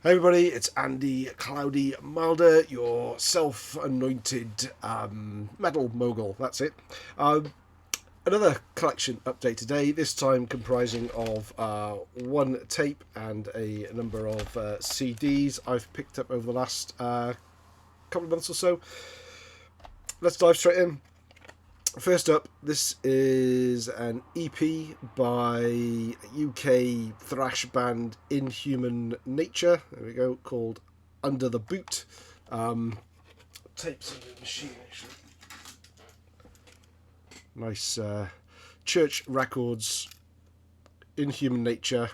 Hey everybody, it's Andy Cloudy Milder, your self-anointed metal mogul. That's it. Another collection update today, this time comprising of one tape and a number of CDs I've picked up over the last couple of months or so. Let's dive straight in. First up, this is an EP by UK thrash band Inhuman Nature. There we go, called Under the Boot. Tapes in the machine, actually. Nice Church Records, Inhuman Nature,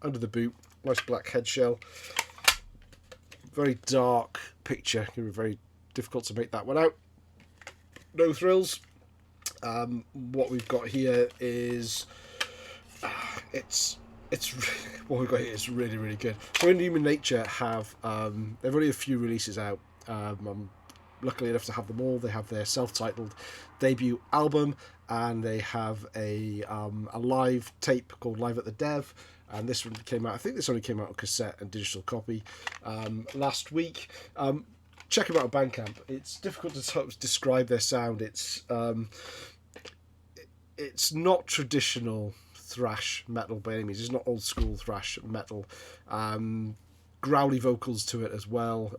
Under the Boot. Nice black head shell. Very dark picture. It was very difficult to make that one out. No thrills. What we've got here is it's what we've got here is really good. So Inhuman Nature have they've only a few releases out. I'm lucky enough to have them all. They have their self-titled debut album, and they have a live tape called Live at the Dev. And this one came out. I think this only came out on cassette and digital copy last week. Check them out on Bandcamp. It's difficult to sort of describe their sound. It's not traditional thrash metal by any means. It's not old school thrash metal. Growly vocals to it as well.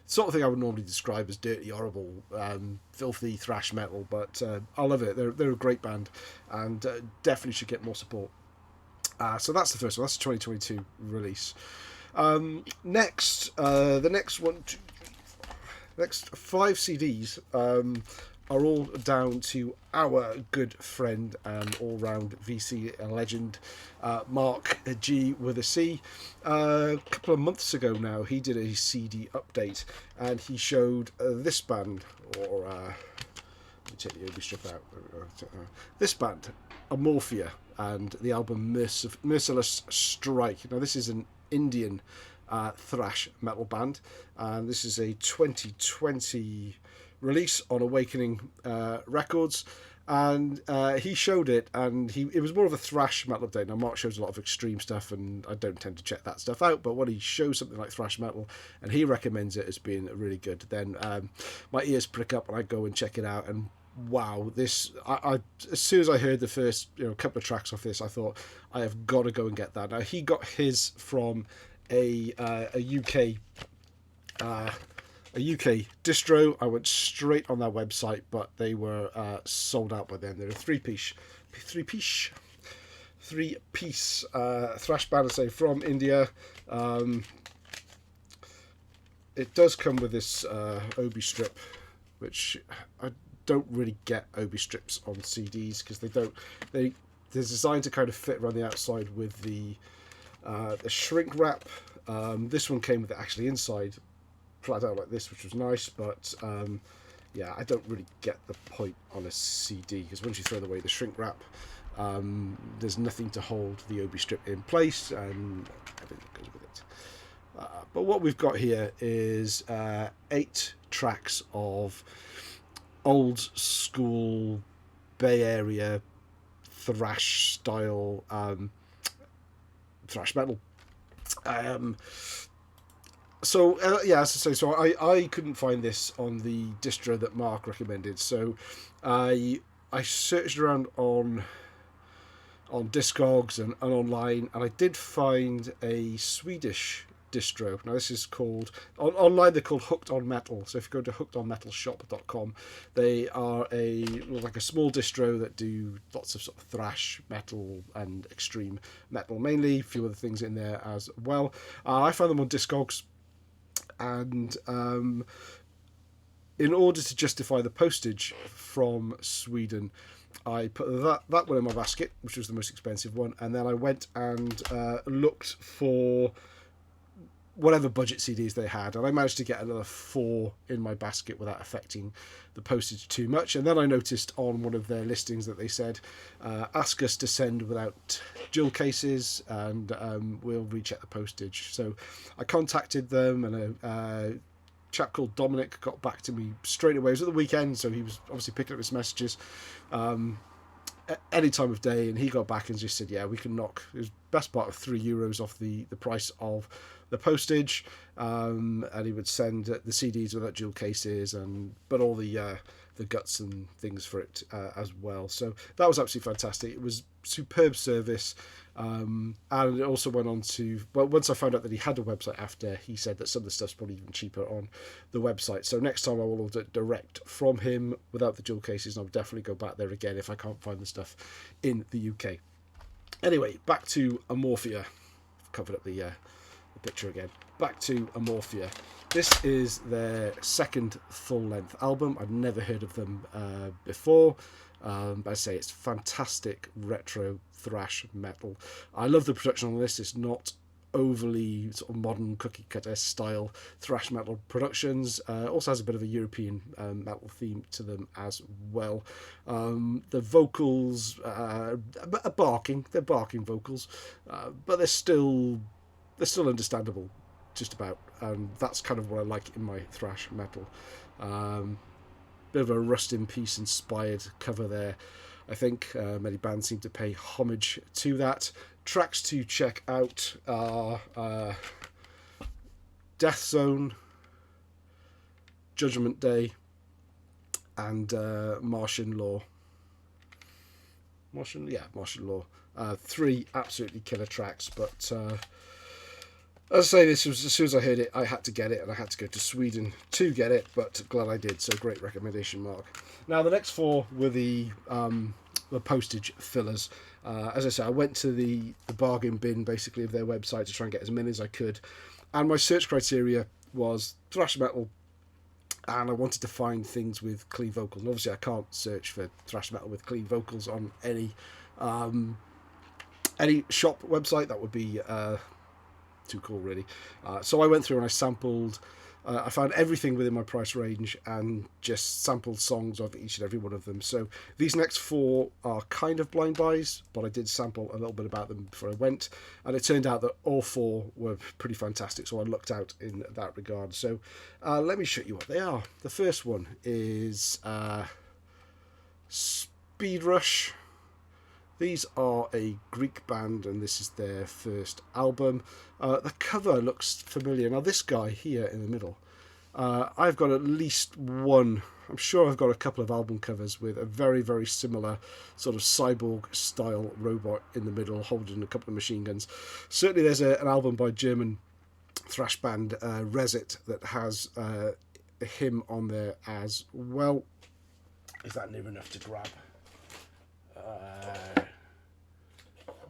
Sort of thing I would normally describe as dirty, horrible, filthy thrash metal. But I love it. They're a great band, and definitely should get more support. So that's the first one. That's a 2022 release. Next, the next one. Next 5 CDs are all down to our good friend and all-round VC legend, Mark G with a C. A couple of months ago now, he did a CD update, and he showed this band, or let me take the Obi strip out. This band, Amorphia, and the album Merciless Strike. Now, this is an Indian thrash metal band, and this is a 2020 release on Awakening Records, and he showed it, and it was more of a thrash metal update. Now, Mark shows a lot of extreme stuff, and I don't tend to check that stuff out, but when he shows something like thrash metal and he recommends it as being really good, then my ears prick up and I go and check it out. And wow, this I as soon as I heard the first couple of tracks off this, I thought I have got to go and get that. Now, he got his from a UK distro. I went straight on their website, but they were sold out by then. They're a three-piece thrash band, I say, from India. It does come with this Obi strip, which I don't really get Obi strips on CDs because they're designed to kind of fit around the outside with the shrink wrap. This one came with it actually inside, flat out like this, which was nice, but yeah, I don't really get the point on a CD because once you throw away the shrink wrap, there's nothing to hold the Obi strip in place, and everything goes with it. But what we've got here is 8 tracks of old school Bay Area thrash style thrash metal. So as I say, so I couldn't find this on the distro that Mark recommended, so I searched around on Discogs and online, and I did find a Swedish distro. Now, this is called online they're called Hooked on Metal. So if you go to hookedonmetalshop.com, they are like a small distro that do lots of sort of thrash metal and extreme metal, mainly a few other things in there as well. I found them on Discogs, and in order to justify the postage from Sweden, I put that one in my basket, which was the most expensive one, and then I went and looked for whatever budget CDs they had, and I managed to get another 4 in my basket without affecting the postage too much. And then I noticed on one of their listings that they said, ask us to send without jewel cases, and we'll recheck the postage. So I contacted them, and a chap called Dominic got back to me straight away. It was at the weekend, so he was obviously picking up his messages. any time of day, and he got back and just said, yeah, we can knock his best part of €3 off the price of the postage, and he would send the CDs without dual cases, but all the guts and things for it as well. So that was absolutely fantastic. It was superb service. And it also went on to, well, once I found out that he had a website after, he said that some of the stuff's probably even cheaper on the website. So next time I will order direct from him without the dual cases, and I'll definitely go back there again if I can't find the stuff in the UK. Anyway, back to Amorphia. I've covered up the picture again. Back to Amorphia. This is their second full-length album. I've never heard of them before. But I say it's fantastic retro thrash metal. I love the production on this. It's not overly sort of modern cookie cutter style thrash metal productions. Also has a bit of a European metal theme to them as well. The vocals are barking. They're barking vocals, but they're still understandable, just about. And that's kind of what I like in my thrash metal. Bit of a Rust in Peace inspired cover there. I think many bands seem to pay homage to that. Tracks to check out are Death Zone, Judgment Day, and Martian Law. Martian Law. 3 absolutely killer tracks, but as I say, this was, as soon as I heard it, I had to get it, and I had to go to Sweden to get it, but glad I did, so great recommendation, Mark. Now, the next 4 were the postage fillers. As I said, I went to the bargain bin, basically, of their website to try and get as many as I could, and my search criteria was thrash metal, and I wanted to find things with clean vocals. And obviously, I can't search for thrash metal with clean vocals on any shop website. That would be too cool, really. So I went through and I sampled. I found everything within my price range and just sampled songs of each and every one of them. So these next 4 are kind of blind buys, but I did sample a little bit about them before I went, and it turned out that all 4 were pretty fantastic, so I lucked out in that regard. So let me show you what they are. The first one is Speed Rush. These are a Greek band, and this is their first album. The cover looks familiar. Now, this guy here in the middle, I've got at least one. I'm sure I've got a couple of album covers with a very, very similar sort of cyborg-style robot in the middle holding a couple of machine guns. Certainly there's an album by German thrash band Resit that has him on there as well. Is that near enough to grab?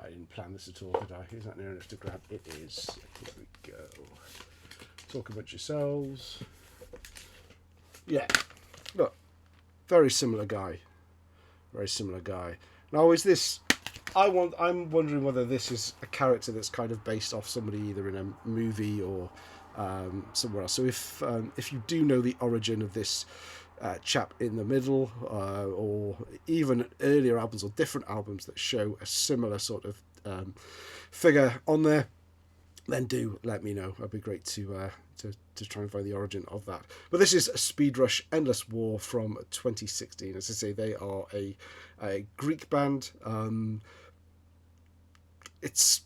I didn't plan this at all, did I? Is that near enough to grab? It is. Here we go. Talk about yourselves. Yeah. Look. Very similar guy. Very similar guy. Now, is this... I'm wondering whether this is a character that's kind of based off somebody either in a movie or somewhere else. So if you do know the origin of this chap in the middle, or even earlier albums or different albums that show a similar sort of figure on there, then do let me know. It'd be great to try and find the origin of that. But this is Speed Rush Endless War from 2016. As I say, they are a Greek band. It's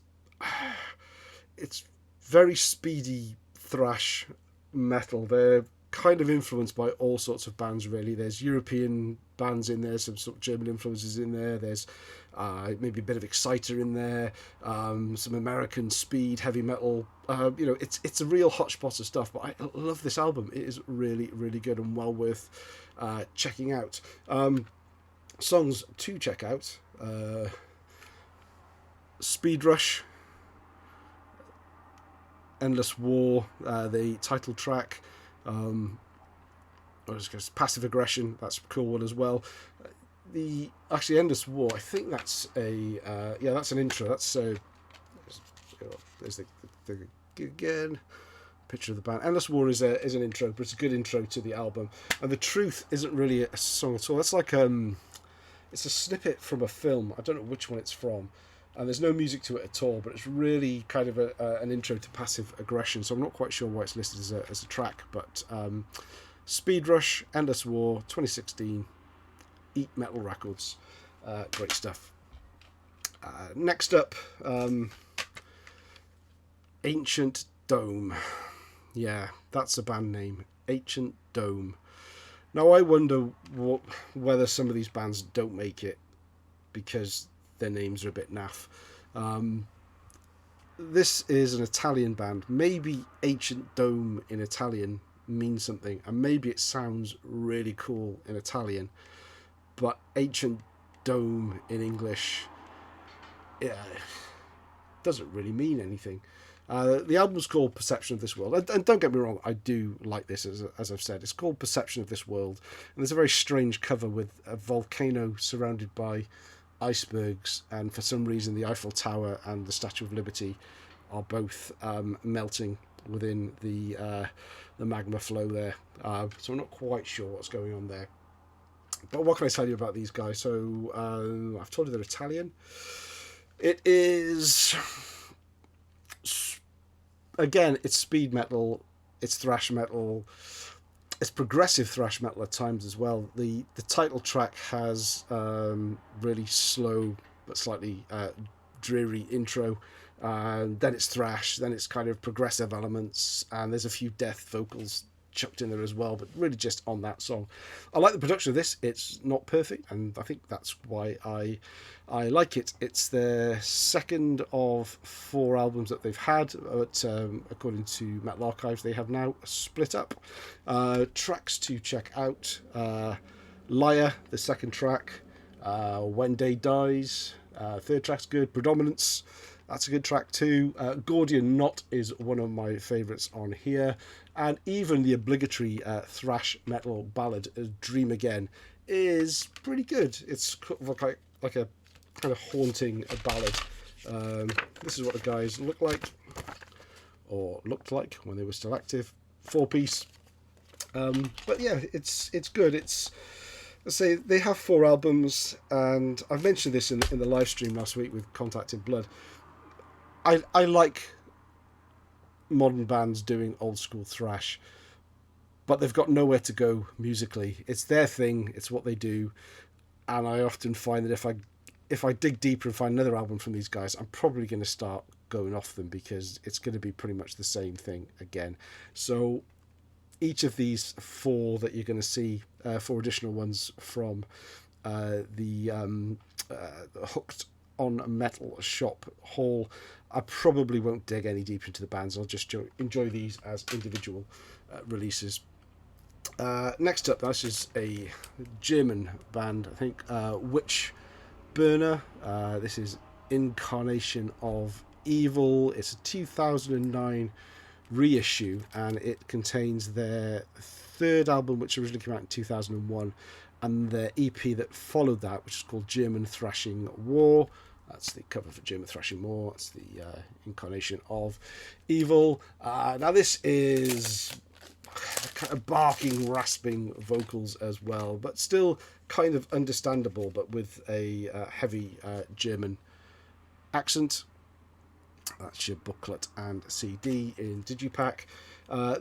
very speedy thrash metal. They're kind of influenced by all sorts of bands, really. There's European bands in there, some sort of German influences in there. There's maybe a bit of Exciter in there, some American speed heavy metal. It's a real hodgepodge of stuff. But I love this album. It is really, really good and well worth checking out. Songs to check out: Speed Rush, Endless War, the title track. Passive Aggression, that's a cool one as well. The Endless War, I think that's that's an intro. That's there's the again picture of the band. Endless War is an intro, but it's a good intro to the album. And The Truth isn't really a song at all. It's like it's a snippet from a film. I don't know which one it's from. And there's no music to it at all, but it's really kind of an intro to Passive Aggression, so I'm not quite sure why it's listed as a track, but Speed Rush, Endless War, 2016, Eat Metal Records. Great stuff. Next up, Ancient Dome. Yeah, that's a band name, Ancient Dome. Now I wonder whether some of these bands don't make it because their names are a bit naff. This is an Italian band. Maybe Ancient Dome in Italian means something, and maybe it sounds really cool in Italian, but Ancient Dome in English, yeah, doesn't really mean anything. The album's called Perception of This World, and don't get me wrong, I do like this, as I've said. It's called Perception of This World, and there's a very strange cover with a volcano surrounded by icebergs, and for some reason the Eiffel Tower and the Statue of Liberty are both melting within the magma flow there. So I'm not quite sure what's going on there. But what can I tell you about these guys? So I've told you they're Italian. It is, again, it's speed metal, it's thrash metal, it's progressive thrash metal at times as well. The title track has really slow but slightly dreary intro. Then it's thrash, then it's kind of progressive elements, and there's a few death vocals chucked in there as well, but really just on that song. I like the production of this. It's not perfect, and I think that's why I like it. It's their second of 4 albums that they've had, but according to Metal Archives, they have now split up. Tracks to check out: Liar, the second track; When Day Dies, third track's good; Predominance, that's a good track too. Gordian Knot is one of my favourites on here. And even the obligatory thrash metal ballad, Dream Again, is pretty good. It's like a kind of haunting ballad. This is what the guys look like, or looked like when they were still active. 4-piece. But yeah, it's good. Let's say they have 4 albums, and I've mentioned this in the live stream last week with Contact in Blood. I like modern bands doing old school thrash, but they've got nowhere to go musically. It's their thing, it's what they do, and I often find that if I dig deeper and find another album from these guys, I'm probably going to start going off them because it's going to be pretty much the same thing again. So each of these 4 that you're going to see, 4 additional ones from the Hooked on Metal shop haul, I probably won't dig any deeper into the bands. I'll just enjoy these as individual releases. Next up, this is a German band, I think, Witchburner. This is Incarnation of Evil. It's a 2009 reissue, and it contains their 3rd album, which originally came out in 2001, and their EP that followed that, which is called German Thrashing War. That's the cover for German Thrashing War. That's the Incarnation of Evil. Now this is kind of barking, rasping vocals as well, but still kind of understandable, but with a heavy German accent. That's your booklet and CD in Digipack.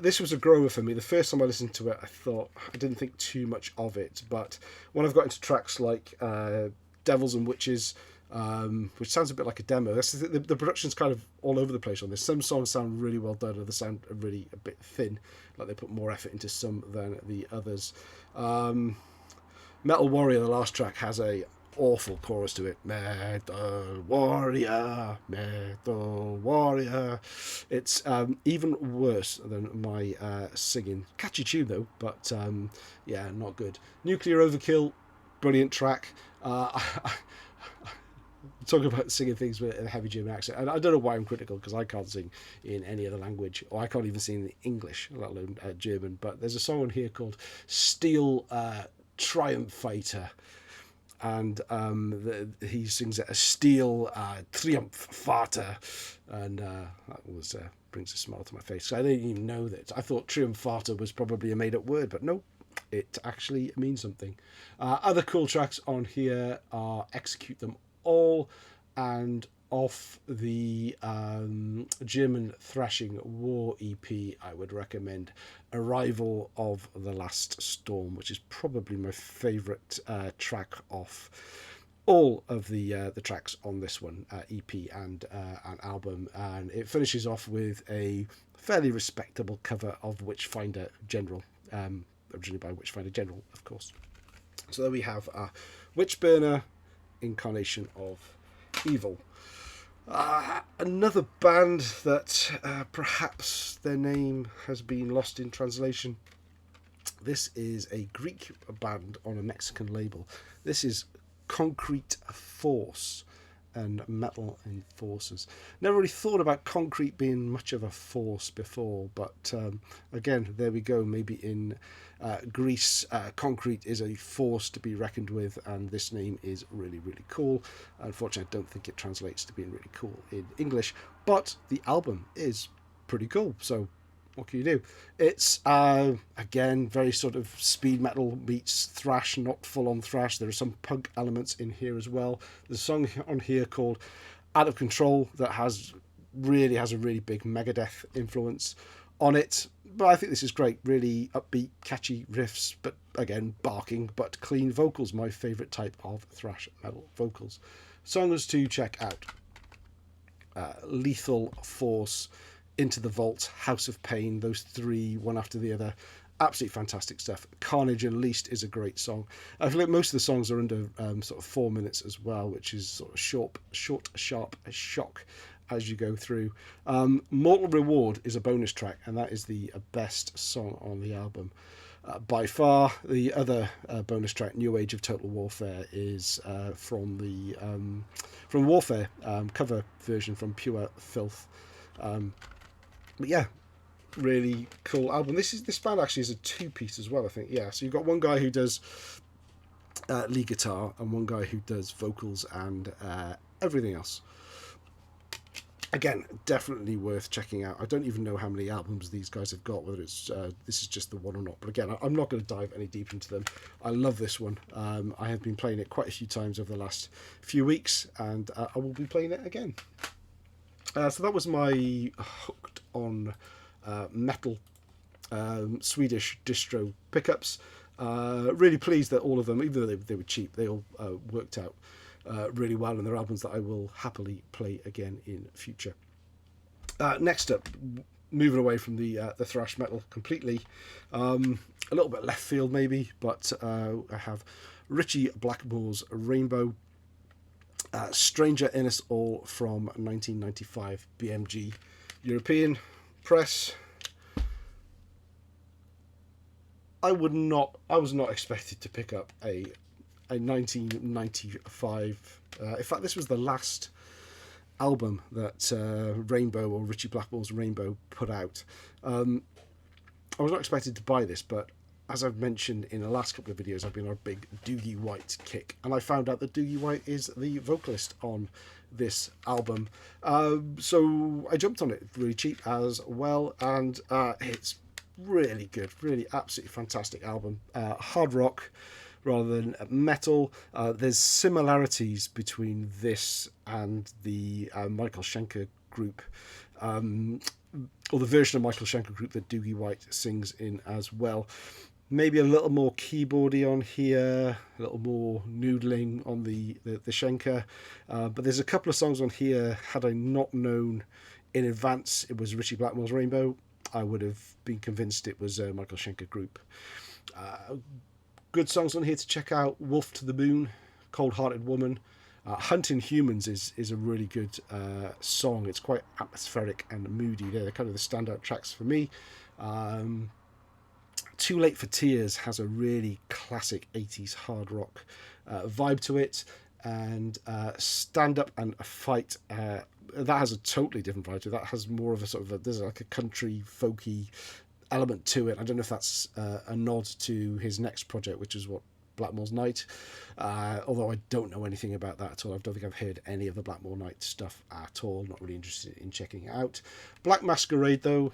This was a grower for me. The first time I listened to it, I didn't think too much of it, but when I've got into tracks like Devils and Witches, which sounds a bit like a demo. The production's kind of all over the place on this. Some songs sound really well done, others sound really a bit thin, like they put more effort into some than the others. Metal Warrior, the last track, has a awful chorus to it. Metal Warrior, Metal Warrior. It's even worse than my singing. Catchy tune though, but yeah, not good. Nuclear Overkill, brilliant track. Talking about singing things with a heavy German accent, and I don't know why I'm critical, because I can't sing in any other language, or I can't even sing in English, let alone German. But there's a song on here called Steel Triumph Fighter, and he sings it a Steel Triumph Vater, and that was brings a smile to my face. So I didn't even know that. I thought Triumph Vater was probably a made-up word, but no, it actually means something. Other cool tracks on here are Execute Them All, and off the German Thrashing War EP, I would recommend Arrival of the Last Storm, which is probably my favourite track off all of the tracks on this one, EP and an album, and it finishes off with a fairly respectable cover of Witchfinder General, originally by Witchfinder General, of course. So there we have Witchburner, Incarnation of Evil. Another band that perhaps their name has been lost in translation. This is a Greek band on a Mexican label. This is Concrete Force and Metal Enforcers. Never really thought about concrete being much of a force before, but again, there we go. Maybe in Greece, concrete is a force to be reckoned with, and this name is really, really cool. Unfortunately, I don't think it translates to being really cool in English, but the album is pretty cool, so what can you do? It's again very sort of speed metal meets thrash, not full on thrash. There are some punk elements in here as well. There's a song on here called Out of Control that has a really big Megadeth influence on it. But I think this is great. Really upbeat, catchy riffs, but again barking, but clean vocals. My favourite type of thrash metal vocals. Songs to check out: Lethal Force, Into the Vault, House of Pain, those three, one after the other. Absolutely fantastic stuff. Carnage Unleashed is a great song. I feel like most of the songs are under sort of 4 minutes as well, which is sort of short, sharp shock as you go through. Mortal Reward is a bonus track, and that is the best song on the album. By far, the other bonus track, New Age of Total Warfare, is from the Warfare cover version from Pure Filth. But yeah, really cool album. This band actually is a two-piece as well, I think. Yeah, so you've got one guy who does lead guitar and one guy who does vocals and everything else. Again, definitely worth checking out. I don't even know how many albums these guys have got, whether it's this is just the one or not. But again, I'm not going to dive any deeper into them. I love this one. I have been playing it quite a few times over the last few weeks, and I will be playing it again. So that was my hooked on metal Swedish distro pickups. Really pleased that all of them, even though they were cheap, they all worked out really well, and they're albums that I will happily play again in future. Next up, moving away from the thrash metal completely, a little bit left field maybe, but I have Richie Blackmore's Rainbow. Stranger in Us All from 1995 BMG European press. I was not expected to pick up a 1995. In fact, this was the last album that Rainbow, or Richie Blackmore's Rainbow, put out. I was not expected to buy this, but as I've mentioned in the last couple of videos, I've been on a big Doogie White kick, and I found out that Doogie White is the vocalist on this album. So I jumped on it really cheap as well, and it's really good, really absolutely fantastic album. Hard rock rather than metal. There's similarities between this and the Michael Schenker group, or the version of Michael Schenker group that Doogie White sings in as well. Maybe a little more keyboardy on here, a little more noodling on the Schenker. But there's a couple of songs on here, had I not known in advance it was Richie Blackmore's Rainbow, I would have been convinced it was Michael Schenker group. Good songs on here to check out: Wolf to the Moon, Cold Hearted Woman. Hunting Humans is a really good song. It's quite atmospheric and moody. They're kind of the standout tracks for me. Too Late for Tears has a really classic 80s hard rock vibe to it, and Stand Up and Fight, that has a totally different vibe to it. That has more of a sort of there's like a country folky element to it. I don't know if that's a nod to his next project, which is what Blackmore's Night, although I don't know anything about that at all. I don't think I've heard any of the Blackmore Night stuff at all. Not really interested in checking it out. Black Masquerade, though,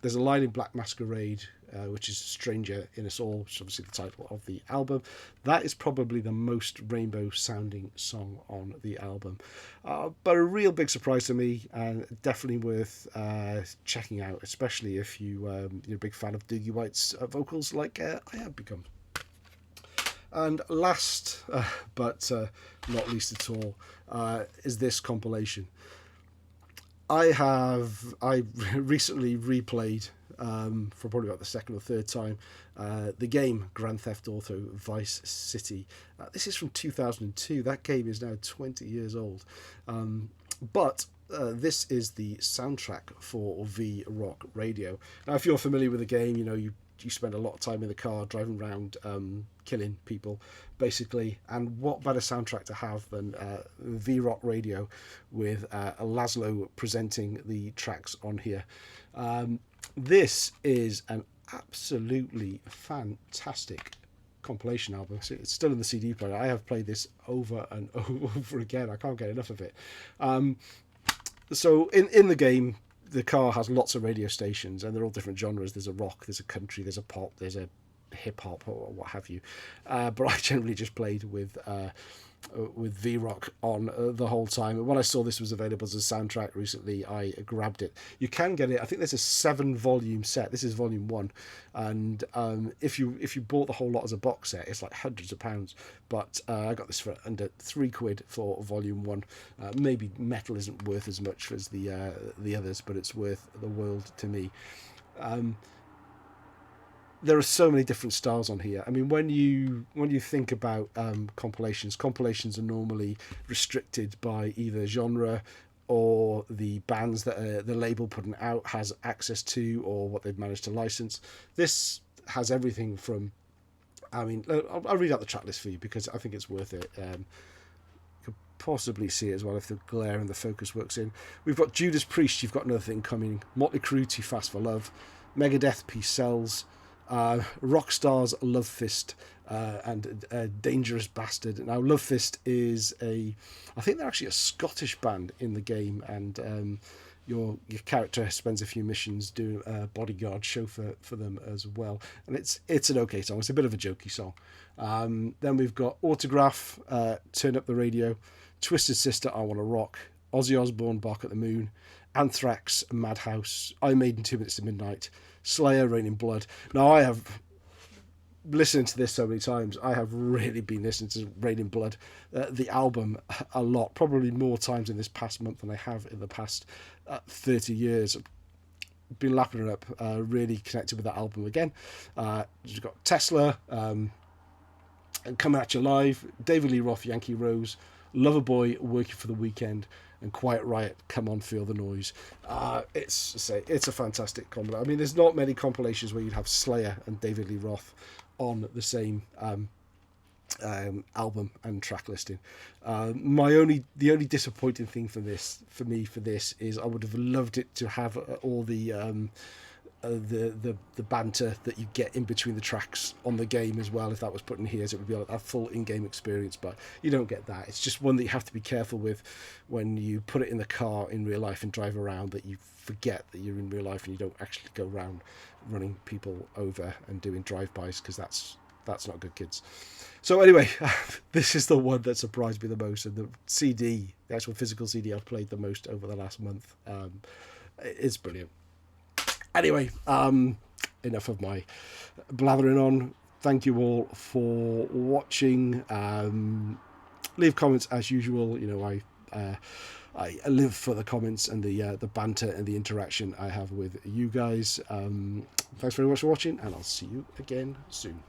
there's a line in Black Masquerade which is Stranger in Us All, which is obviously the title of the album. That is probably the most Rainbow sounding song on the album, but a real big surprise to me, and definitely worth checking out, especially if you're a big fan of Doogie White's vocals like I have become. And last, but not least at all, is this compilation. I recently replayed for probably about the second or third time the game Grand Theft Auto Vice City. This is from 2002. That game is now 20 years old, but this is the soundtrack for V-Rock Radio. Now, if you're familiar with the game, you know you spend a lot of time in the car driving around killing people, basically. And what better soundtrack to have than V-Rock Radio with Laszlo presenting the tracks on here. This is an absolutely fantastic compilation album. It's still in the CD player. I have played this over and over again. I can't get enough of it. So in the game, the car has lots of radio stations, and they're all different genres. There's a rock, there's a country, there's a pop, there's a hip hop, or what have you. But I generally just played with V-Rock on the whole time. And when I saw this was available as a soundtrack recently, I grabbed it. You can get it. I think there's a 7-volume set. This is volume 1, and if you bought the whole lot as a box set, it's like hundreds of pounds. But I got this for under £3 for volume 1. Maybe metal isn't worth as much as the others, but it's worth the world to me. There are so many different styles on here. I mean, when you think about compilations are normally restricted by either genre or the bands that the label putting out has access to, or what they've managed to license. This has everything from, I mean, I'll read out the track list for you because I think it's worth it. You could possibly see it as well if the glare and the focus works in. We've got Judas Priest, You've Got Another Thing Coming, Motley Crue, Too Fast for Love, Megadeth, Peace Sells, Rockstar's Love Fist, and Dangerous Bastard. Now, Love Fist is I think they're actually a Scottish band in the game, and your character spends a few missions doing a bodyguard chauffeur for them as well, and it's an okay song. It's a bit of a jokey song. Then we've got Autograph, Turn Up the Radio, Twisted Sister, I Wanna Rock, Ozzy Osbourne, Bark at the Moon, Anthrax, Madhouse, Iron Maiden, 2 Minutes to Midnight, Slayer, Rain in Blood. Now, I have listened to this so many times. I have really been listening to Rain in Blood, the album, a lot, probably more times in this past month than I have in the past 30 years. I've been lapping it up, really connected with that album again. You've got Tesla, and Come At You Live, David Lee Roth, Yankee Rose, Loverboy, Working for the Weekend, and Quiet Riot, Come On, Feel the Noise. It's a fantastic compilation. I mean, there's not many compilations where you'd have Slayer and David Lee Roth on the same album and track listing. The only disappointing thing for this is I would have loved it to have all the banter that you get in between the tracks on the game as well. If that was put in here, so it would be like a full in-game experience, but you don't get that. It's just one that you have to be careful with when you put it in the car in real life and drive around, that you forget that you're in real life and you don't actually go around running people over and doing drive-bys, because that's not good, kids. So anyway, this is the one that surprised me the most, and the actual physical CD I've played the most over the last month. It's brilliant. Anyway, enough of my blathering on. Thank you all for watching. Leave comments as usual. You know, I live for the comments and the banter and the interaction I have with you guys. Thanks very much for watching, and I'll see you again soon.